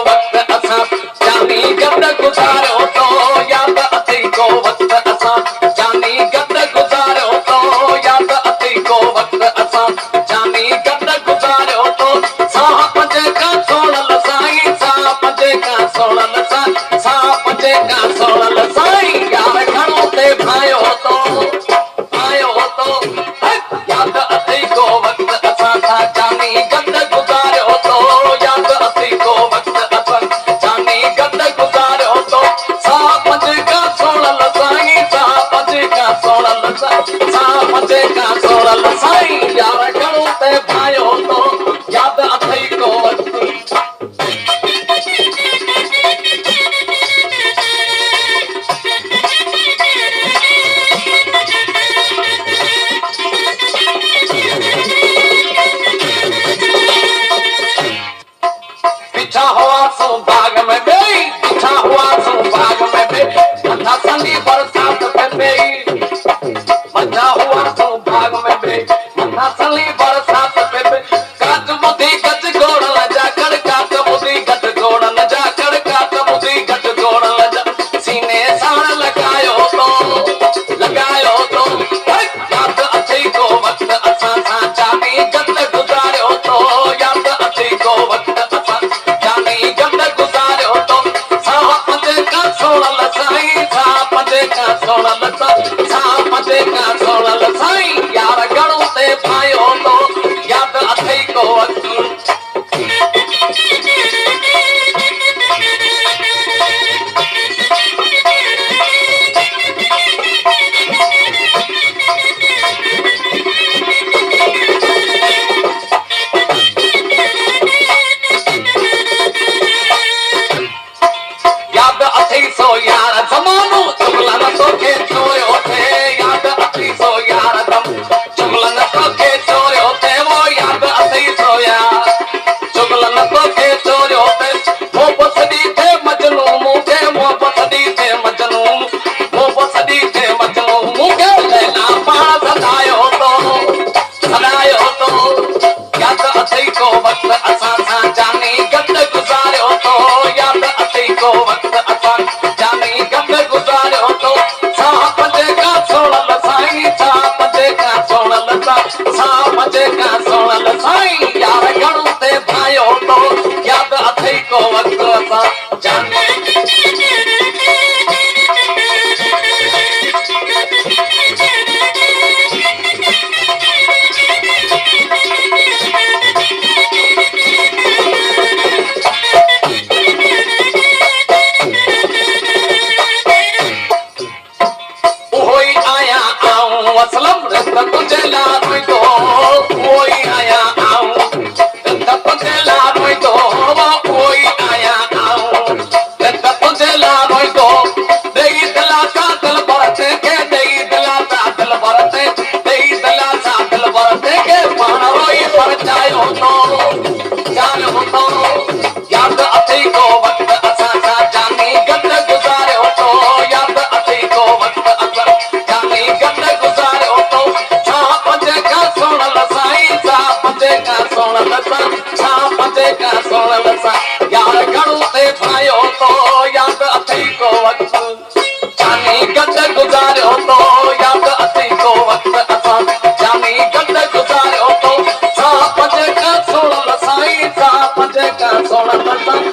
वक्त असां जानी गद गुज़ारियो तो याद अथई को वक्त असां जानी गद गुज़ारियो तो याद अथई को वक्त असां जानी गद गुज़ारियो तो साह पंजे का सोणल साईं साह पंजे का सोणल साईं यार घणो ते भायो तो याद अथई को वक्त असां था जानी गद गुज़ारियो तो याद अथई को वक्त असां जानी गद गुज़ारियो तो साह पंजे का सोणल साईं साह पंजे का सोणल साईं यार घणो ते भायो तो याद अथई को वक्त बिछा हुआ सो बाग में बेई बिछा हुआ सो बाग में बेई मथा संगी बरसात पे बेई बिछा हुआ सो बाग में बेई मथा संगी बरसात पे बेई काट बुधी गज गोड़ न जा कर काट बुधी गज गोड़ न जा कर काट बुधी गज गोड़ न जा सीने साण लगायो तो याद अथई को वक्त असां सां जानी गद गुज़ारियो तो याद अथई को वक्त असां जानी गद गुज़ारियो तो साह पंजे का सोणल साईं साह पंजे का सोणल साईं यार घणो ते भायो तो याद अथई को वक्त याद अथई सो यार ज़मानो चुगलन तोखे चोरियो थे याद अथई सो यार चुगलन तोखे चोरियो थे वो याद अथई सो यार चुगलन तोखे चोरियो थे मोहब्बत सदी थे मजनू मुझे मोहब्बत सदी थे मजनू मोहब्बत सदी थे मजनू मुझे लैला पाण सदायो तो याद अथई को वक्त असां सां जानी गद गुज़ारियो तो याद अथई को वक्त असां जानी गद गुज़ारियो तो साह पंजे का सोणल साईं साह पंजे का सोणल साईं यार घणो ते भायो तो याद अथई को वक्त असां जानी असलम रत तुझे लारोई तो कोई आया आऊं रत तुझे लारोई तो कोई आया आऊं रत तुझे लारोई तो देई दिला सा दिल भरते के देई दिला सा दिल भरते देई दिला सा दिल भरते के पाण रोई पर जायो तो जान हो तो याद अथई को वक्त असां सां जानी गद गुज़ारियो तो याद अथई को वक्त असां जानी गद गुज़ारियो तो साह पंजे का सोणल साईं साह पंजे का सोणल सां यार घणो ते भायो तो याद अथई को वक्त जानी गद गुज़ारियो तो याद अथई को वक्त असां जानी गद गुज़ारियो तो साह पंजे का सोणल साईं साह पंजे का सोणल सां